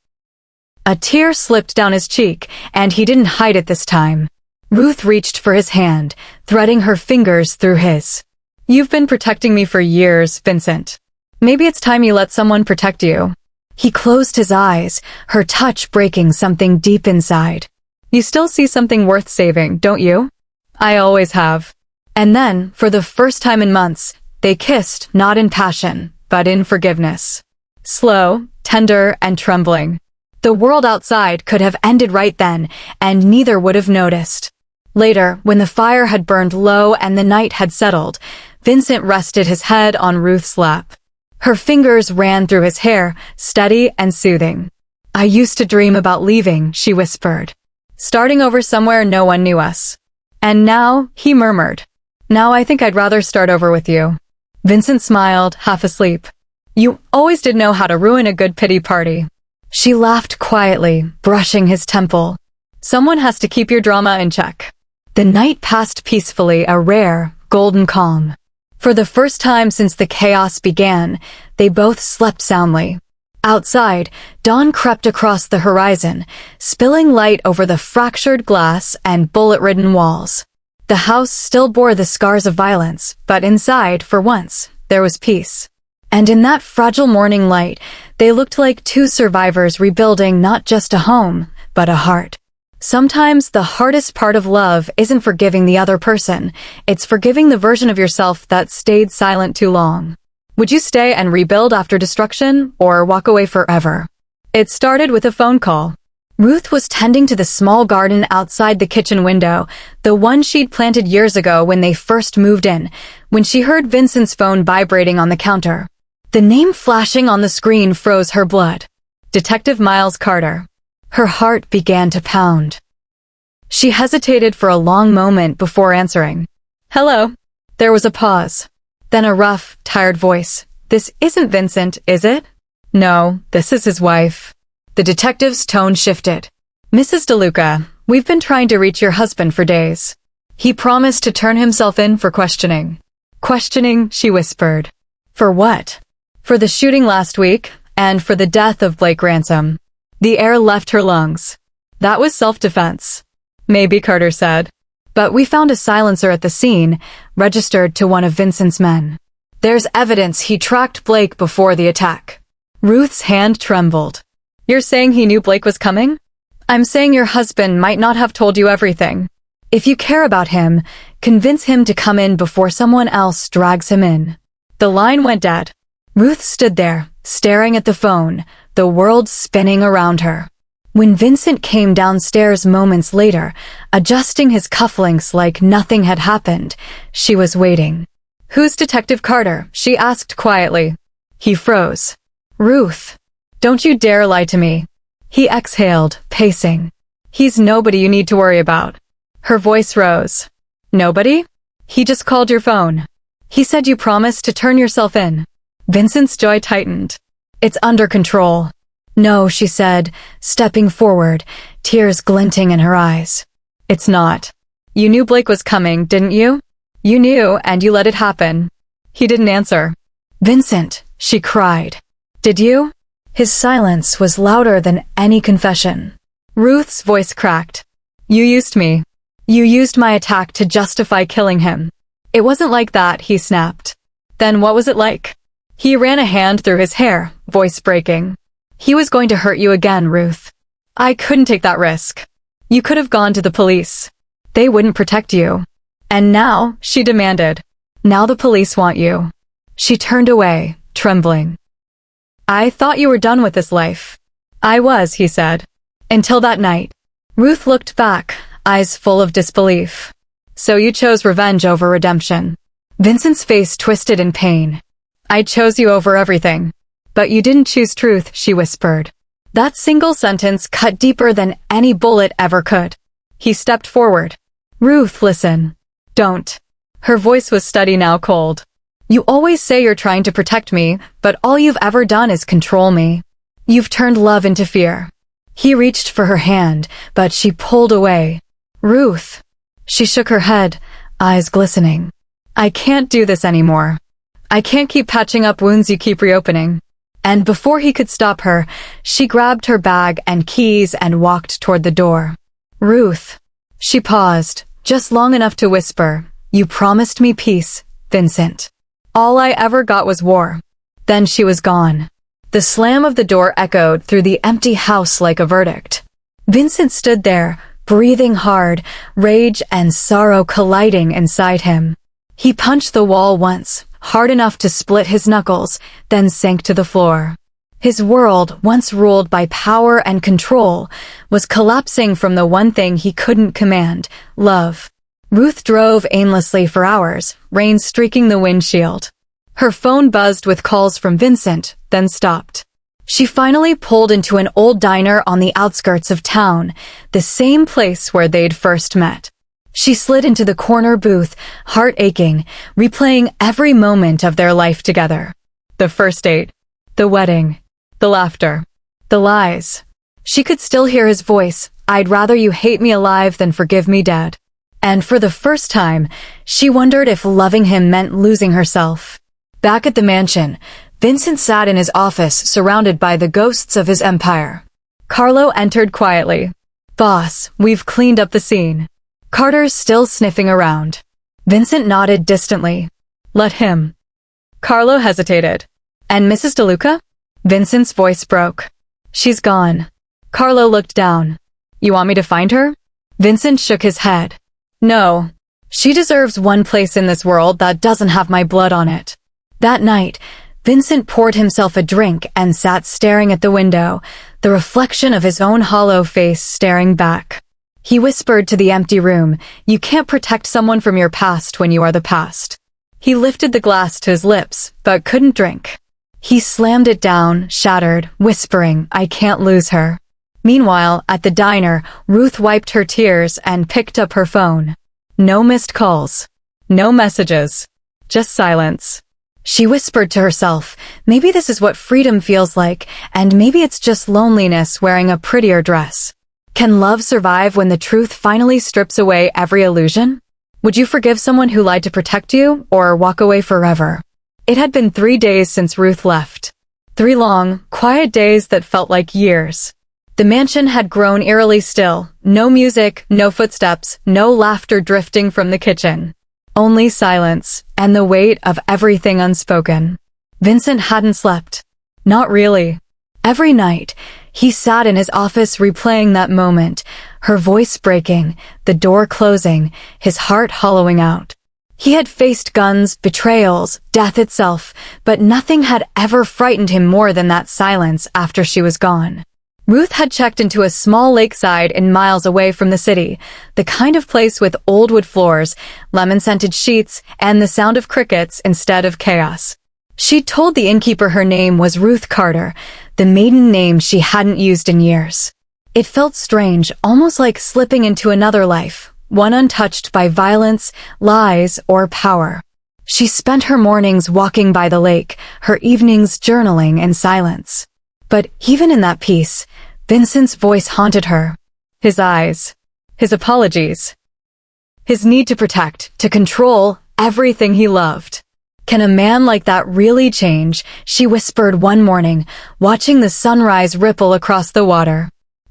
A tear slipped down his cheek, and he didn't hide it this time. Ruth reached for his hand, threading her fingers through his. You've been protecting me for years, Vincent. Maybe it's time you let someone protect you. He closed his eyes, her touch breaking something deep inside. You still see something worth saving, don't you? I always have. And then, for the first time in months, they kissed, not in passion, but in forgiveness. Slow, tender, and trembling. The world outside could have ended right then, and neither would have noticed. Later, when the fire had burned low and the night had settled, Vincent rested his head on Ruth's lap. Her fingers ran through his hair, steady and soothing. I used to dream about leaving, she whispered. Starting over somewhere no one knew us. And now, he murmured. Now I think I'd rather start over with you. Vincent smiled, half asleep. You always did know how to ruin a good pity party. She laughed quietly, brushing his temple. Someone has to keep your drama in check. The night passed peacefully, a rare, golden calm. For the first time since the chaos began, they both slept soundly. Outside, dawn crept across the horizon, spilling light over the fractured glass and bullet-ridden walls. The house still bore the scars of violence, but inside, for once, there was peace. And in that fragile morning light, they looked like two survivors rebuilding not just a home, but a heart. Sometimes the hardest part of love isn't forgiving the other person, it's forgiving the version of yourself that stayed silent too long. Would you stay and rebuild after destruction, or walk away forever? It started with a phone call. Ruth was tending to the small garden outside the kitchen window, the one she'd planted years ago when they first moved in, when she heard Vincent's phone vibrating on the counter. The name flashing on the screen froze her blood. Detective Miles Carter. Her heart began to pound. She hesitated for a long moment before answering. Hello. There was a pause. Then a rough, tired voice. This isn't Vincent, is it? No, this is his wife. The detective's tone shifted. Mrs. DeLuca, we've been trying to reach your husband for days. He promised to turn himself in for questioning. Questioning, she whispered. For what? For the shooting last week, and for the death of Blake Ransom. The air left her lungs. That was self-defense. Maybe, Carter said. But we found a silencer at the scene, registered to one of Vincent's men. There's evidence he tracked Blake before the attack. Ruth's hand trembled. You're saying he knew Blake was coming? I'm saying your husband might not have told you everything. If you care about him, convince him to come in before someone else drags him in. The line went dead. Ruth stood there, staring at the phone, the world spinning around her. When Vincent came downstairs moments later, adjusting his cufflinks like nothing had happened, she was waiting. Who's Detective Carter? She asked quietly. He froze. Ruth. Don't you dare lie to me. He exhaled, pacing. He's nobody you need to worry about. Her voice rose. Nobody? He just called your phone. He said you promised to turn yourself in. Vincent's jaw tightened. It's under control. No, she said, stepping forward, tears glinting in her eyes. It's not. You knew Blake was coming, didn't you? You knew, and you let it happen. He didn't answer. Vincent, she cried. Did you? His silence was louder than any confession. Ruth's voice cracked. You used me. You used my attack to justify killing him. It wasn't like that, he snapped. Then what was it like? He ran a hand through his hair, voice breaking. He was going to hurt you again, Ruth. I couldn't take that risk. You could have gone to the police. They wouldn't protect you. And now, she demanded. Now the police want you. She turned away, trembling. I thought you were done with this life. I was, he said. Until that night. Ruth looked back, eyes full of disbelief. So you chose revenge over redemption. Vincent's face twisted in pain. I chose you over everything. But you didn't choose truth, she whispered. That single sentence cut deeper than any bullet ever could. He stepped forward. Ruth, listen. Don't. Her voice was steady, now cold. You always say you're trying to protect me, but all you've ever done is control me. You've turned love into fear. He reached for her hand, but she pulled away. Ruth. She shook her head, eyes glistening. I can't do this anymore. I can't keep patching up wounds you keep reopening. And before he could stop her, she grabbed her bag and keys and walked toward the door. Ruth. She paused, just long enough to whisper, You promised me peace, Vincent. All I ever got was war. Then she was gone. The slam of the door echoed through the empty house like a verdict. Vincent stood there, breathing hard, rage and sorrow colliding inside him. He punched the wall once, hard enough to split his knuckles, then sank to the floor. His world, once ruled by power and control, was collapsing from the one thing he couldn't command, love. Ruth drove aimlessly for hours, rain streaking the windshield. Her phone buzzed with calls from Vincent, then stopped. She finally pulled into an old diner on the outskirts of town, the same place where they'd first met. She slid into the corner booth, heart aching, replaying every moment of their life together. The first date, the wedding, the laughter, the lies. She could still hear his voice, I'd rather you hate me alive than forgive me dead. And for the first time, she wondered if loving him meant losing herself. Back at the mansion, Vincent sat in his office surrounded by the ghosts of his empire. Carlo entered quietly. Boss, we've cleaned up the scene. Carter's still sniffing around. Vincent nodded distantly. Let him. Carlo hesitated. And Mrs. DeLuca? Vincent's voice broke. She's gone. Carlo looked down. You want me to find her? Vincent shook his head. No. She deserves one place in this world that doesn't have my blood on it. That night, Vincent poured himself a drink and sat staring at the window, the reflection of his own hollow face staring back. He whispered to the empty room, You can't protect someone from your past when you are the past. He lifted the glass to his lips, but couldn't drink. He slammed it down, shattered, whispering, I can't lose her. Meanwhile, at the diner, Ruth wiped her tears and picked up her phone. No missed calls. No messages. Just silence. She whispered to herself, maybe this is what freedom feels like, and maybe it's just loneliness wearing a prettier dress. Can love survive when the truth finally strips away every illusion? Would you forgive someone who lied to protect you, or walk away forever? It had been 3 days since Ruth left. 3 long, quiet days that felt like years. The mansion had grown eerily still. No music, no footsteps, no laughter drifting from the kitchen. Only silence, and the weight of everything unspoken. Vincent hadn't slept. Not really. Every night, he sat in his office replaying that moment, her voice breaking, the door closing, his heart hollowing out. He had faced guns, betrayals, death itself, but nothing had ever frightened him more than that silence after she was gone. Ruth had checked into a small lakeside inn miles away from the city, the kind of place with old wood floors, lemon-scented sheets, and the sound of crickets instead of chaos. She'd told the innkeeper her name was Ruth Carter, the maiden name she hadn't used in years. It felt strange, almost like slipping into another life, one untouched by violence, lies, or power. She spent her mornings walking by the lake, her evenings journaling in silence. But even in that peace, Vincent's voice haunted her. His eyes. His apologies. His need to protect, to control everything he loved. Can a man like that really change? She whispered one morning, watching the sunrise ripple across the water.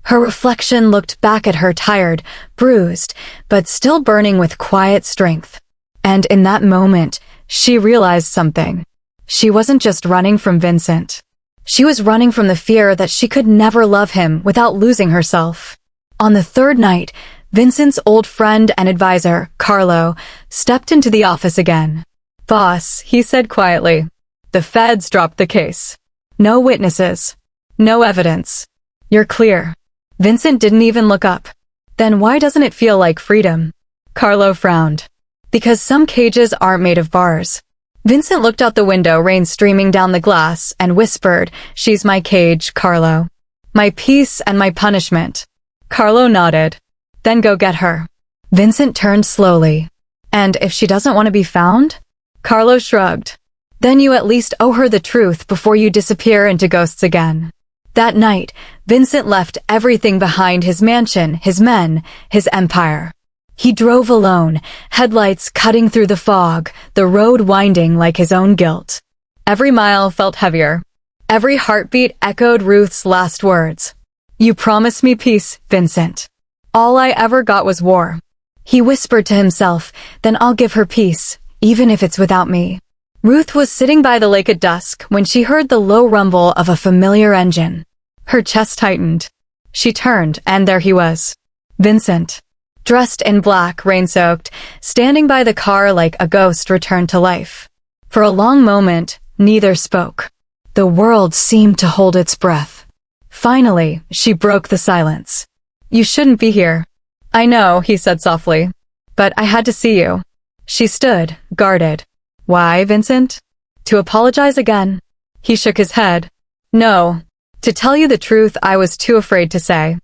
Her reflection looked back at her tired, bruised, but still burning with quiet strength. And in that moment, she realized something. She wasn't just running from Vincent. She was running from the fear that she could never love him without losing herself. On the third night, Vincent's old friend and advisor, Carlo, stepped into the office again. "Boss," he said quietly, "the feds dropped the case. No witnesses. No evidence. You're clear." Vincent didn't even look up. "Then why doesn't it feel like freedom?" Carlo frowned. "Because some cages aren't made of bars." Vincent looked out the window, rain streaming down the glass, and whispered, "She's my cage, Carlo. My peace and my punishment." Carlo nodded. "Then go get her." Vincent turned slowly. "And if she doesn't want to be found?" Carlo shrugged. "Then you at least owe her the truth before you disappear into ghosts again." That night, Vincent left everything behind: his mansion, his men, his empire. He drove alone, headlights cutting through the fog, the road winding like his own guilt. Every mile felt heavier. Every heartbeat echoed Ruth's last words. "You promised me peace, Vincent. All I ever got was war." He whispered to himself, "Then I'll give her peace, even if it's without me." Ruth was sitting by the lake at dusk when she heard the low rumble of a familiar engine. Her chest tightened. She turned, and there he was. Vincent. Dressed in black, rain-soaked, standing by the car like a ghost returned to life. For a long moment, neither spoke. The world seemed to hold its breath. Finally, she broke the silence. "You shouldn't be here." "I know," he said softly. "But I had to see you." She stood, guarded. "Why, Vincent?" "To apologize again." He shook his head. "No. To tell you the truth, I was too afraid to say."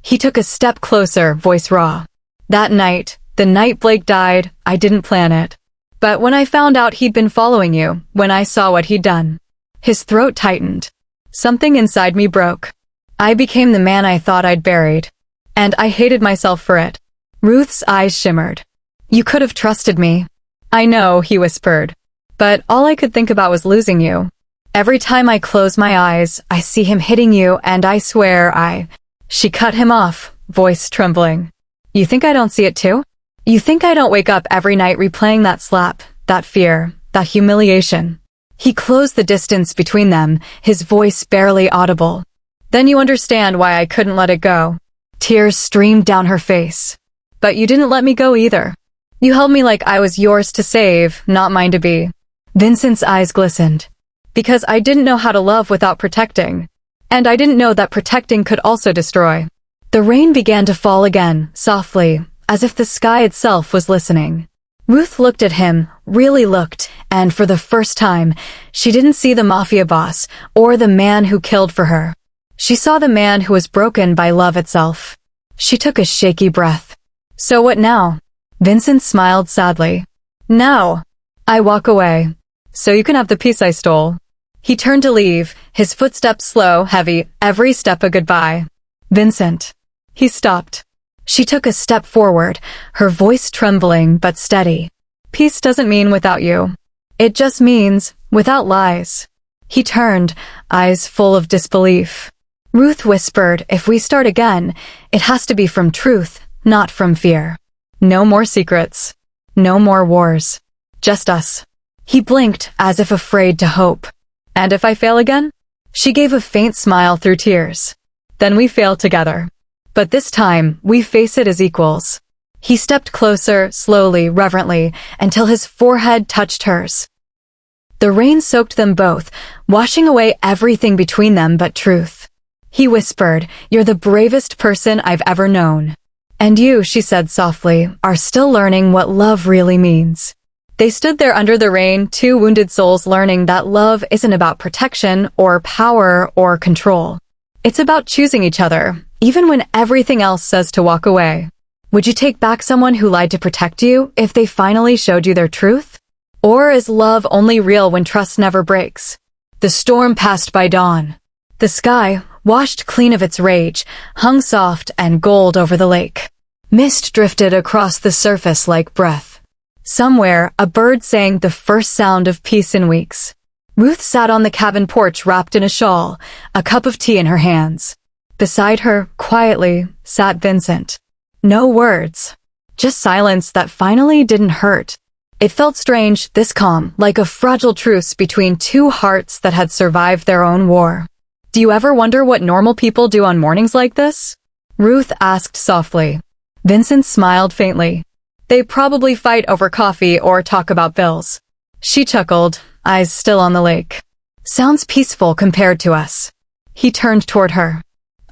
He took a step closer, voice raw. "That night, the night Blake died, I didn't plan it. But when I found out he'd been following you, when I saw what he'd done." His throat tightened. Something inside me broke. I became the man I thought I'd buried. And I hated myself for it. Ruth's eyes shimmered. "You could have trusted me." "I know," he whispered. "But all I could think about was losing you. Every time I close my eyes, I see him hitting you, and I swear She cut him off, voice trembling. "You think I don't see it too? You think I don't wake up every night replaying that slap, that fear, that humiliation?" He closed the distance between them, his voice barely audible. "Then you understand why I couldn't let it go." Tears streamed down her face. "But you didn't let me go either. You held me like I was yours to save, not mine to be." Vincent's eyes glistened. "Because I didn't know how to love without protecting. And I didn't know that protecting could also destroy." The rain began to fall again, softly, as if the sky itself was listening. Ruth looked at him, really looked, and for the first time, she didn't see the Mafia boss, or the man who killed for her. She saw the man who was broken by love itself. She took a shaky breath. "So what now?" Vincent smiled sadly. "Now, I walk away. So you can have the peace I stole." He turned to leave, his footsteps slow, heavy, every step a goodbye. "Vincent." He stopped. She took a step forward, her voice trembling but steady. "Peace doesn't mean without you. It just means without lies." He turned, eyes full of disbelief. Ruth whispered, "If we start again, it has to be from truth, not from fear. No more secrets. No more wars. Just us." He blinked, as if afraid to hope. "And if I fail again?" She gave a faint smile through tears. "Then we fail together. But this time, we face it as equals." He stepped closer, slowly, reverently, until his forehead touched hers. The rain soaked them both, washing away everything between them but truth. He whispered, "You're the bravest person I've ever known." "And you," she said softly, "are still learning what love really means." They stood there under the rain, two wounded souls learning that love isn't about protection or power or control. It's about choosing each other, even when everything else says to walk away. Would you take back someone who lied to protect you if they finally showed you their truth? Or is love only real when trust never breaks? The storm passed by dawn. The sky, washed clean of its rage, hung soft and gold over the lake. Mist drifted across the surface like breath. Somewhere, a bird sang the first sound of peace in weeks. Ruth sat on the cabin porch wrapped in a shawl, a cup of tea in her hands. Beside her, quietly, sat Vincent. No words. Just silence that finally didn't hurt. It felt strange, this calm, like a fragile truce between two hearts that had survived their own war. Do you ever wonder what normal people do on mornings like this? Ruth asked softly. Vincent smiled faintly. They probably fight over coffee or talk about bills. She chuckled, eyes still on the lake. Sounds peaceful compared to us. He turned toward her.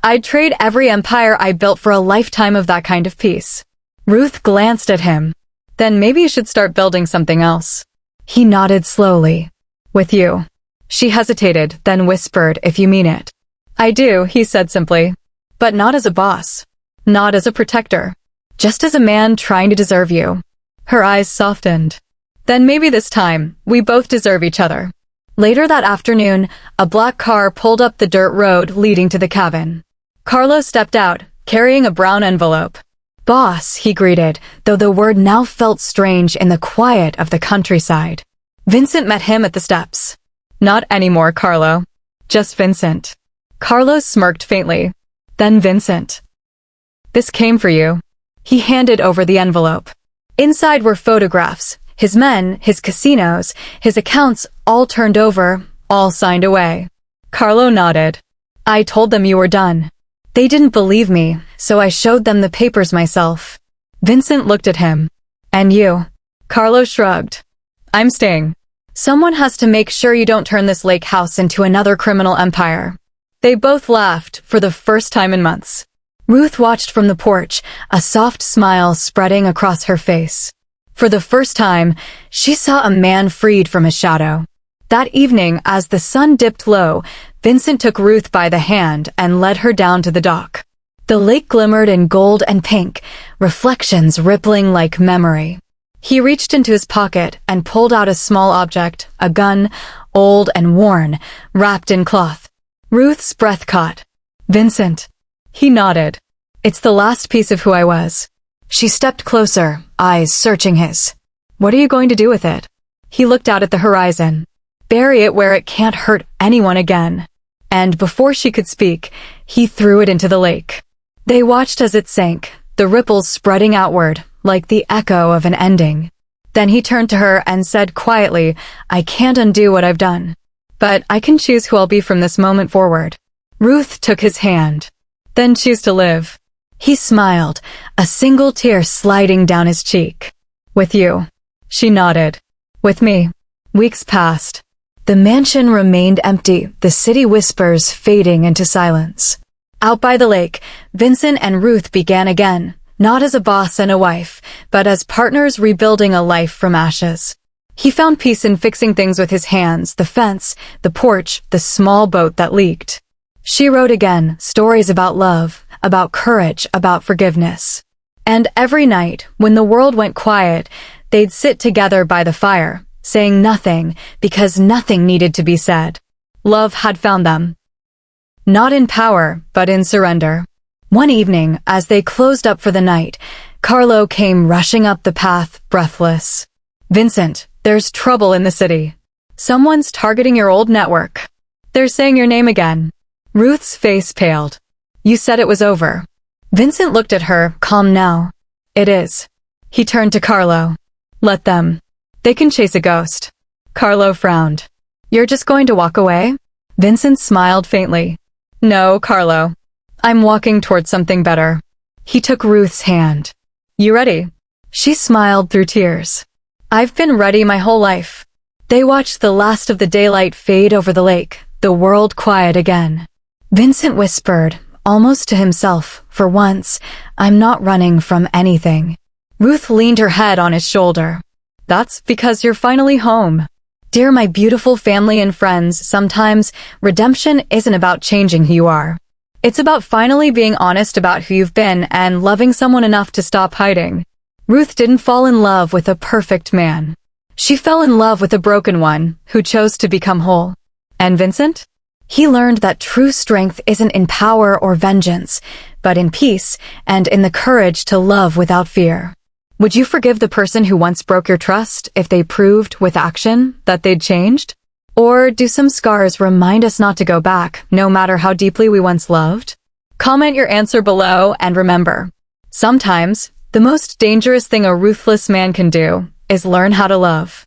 I'd trade every empire I built for a lifetime of that kind of peace. Ruth glanced at him. Then maybe you should start building something else. He nodded slowly. With you. She hesitated, then whispered, if you mean it. I do, he said simply. But not as a boss. Not as a protector. Just as a man trying to deserve you. Her eyes softened. Then maybe this time, we both deserve each other. Later that afternoon, a black car pulled up the dirt road leading to the cabin. Carlo stepped out, carrying a brown envelope. Boss, he greeted, though the word now felt strange in the quiet of the countryside. Vincent met him at the steps. Not anymore, Carlo. Just Vincent. Carlo smirked faintly. Then Vincent. This came for you. He handed over the envelope. Inside were photographs, his men, his casinos, his accounts all turned over, all signed away. Carlo nodded. I told them you were done. They didn't believe me, so I showed them the papers myself. Vincent looked at him. And you? Carlo shrugged. I'm staying. Someone has to make sure you don't turn this lake house into another criminal empire. They both laughed for the first time in months. Ruth watched from the porch, a soft smile spreading across her face. For the first time, she saw a man freed from his shadow. That evening, as the sun dipped low, Vincent took Ruth by the hand and led her down to the dock. The lake glimmered in gold and pink, reflections rippling like memory. He reached into his pocket and pulled out a small object, a gun, old and worn, wrapped in cloth. Ruth's breath caught. Vincent. He nodded. It's the last piece of who I was. She stepped closer, eyes searching his. What are you going to do with it? He looked out at the horizon. Bury it where it can't hurt anyone again. And before she could speak, he threw it into the lake. They watched as it sank, the ripples spreading outward, like the echo of an ending. Then he turned to her and said quietly, I can't undo what I've done. But I can choose who I'll be from this moment forward. Ruth took his hand. Then choose to live. He smiled, a single tear sliding down his cheek. With you. She nodded. With me. Weeks passed. The mansion remained empty, the city whispers fading into silence. Out by the lake, Vincent and Ruth began again, not as a boss and a wife, but as partners rebuilding a life from ashes. He found peace in fixing things with his hands, the fence, the porch, the small boat that leaked. She wrote again, stories about love, about courage, about forgiveness. And every night, when the world went quiet, they'd sit together by the fire, saying nothing, because nothing needed to be said. Love had found them. Not in power, but in surrender. One evening, as they closed up for the night, Carlo came rushing up the path, breathless. Vincent, there's trouble in the city. Someone's targeting your old network. They're saying your name again. Ruth's face paled. You said it was over. Vincent looked at her, calm now. It is. He turned to Carlo. Let them. They can chase a ghost. Carlo frowned. You're just going to walk away? Vincent smiled faintly. No, Carlo. I'm walking towards something better. He took Ruth's hand. You ready? She smiled through tears. I've been ready my whole life. They watched the last of the daylight fade over the lake, the world quiet again. Vincent whispered, almost to himself, for once, I'm not running from anything. Ruth leaned her head on his shoulder. That's because you're finally home. Dear my beautiful family and friends, sometimes redemption isn't about changing who you are. It's about finally being honest about who you've been and loving someone enough to stop hiding. Ruth didn't fall in love with a perfect man. She fell in love with a broken one who chose to become whole. And Vincent? He learned that true strength isn't in power or vengeance, but in peace and in the courage to love without fear. Would you forgive the person who once broke your trust if they proved with action that they'd changed? Or do some scars remind us not to go back, no matter how deeply we once loved? Comment your answer below, and remember, sometimes the most dangerous thing a ruthless man can do is learn how to love.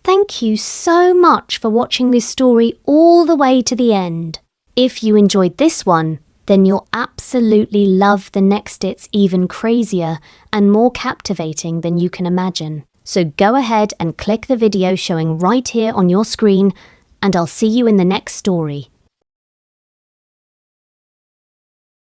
Thank you so much for watching this story all the way to the end. If you enjoyed this one, then you'll absolutely love the next. It's even crazier and more captivating than you can imagine. So go ahead and click the video showing right here on your screen, and I'll see you in the next story.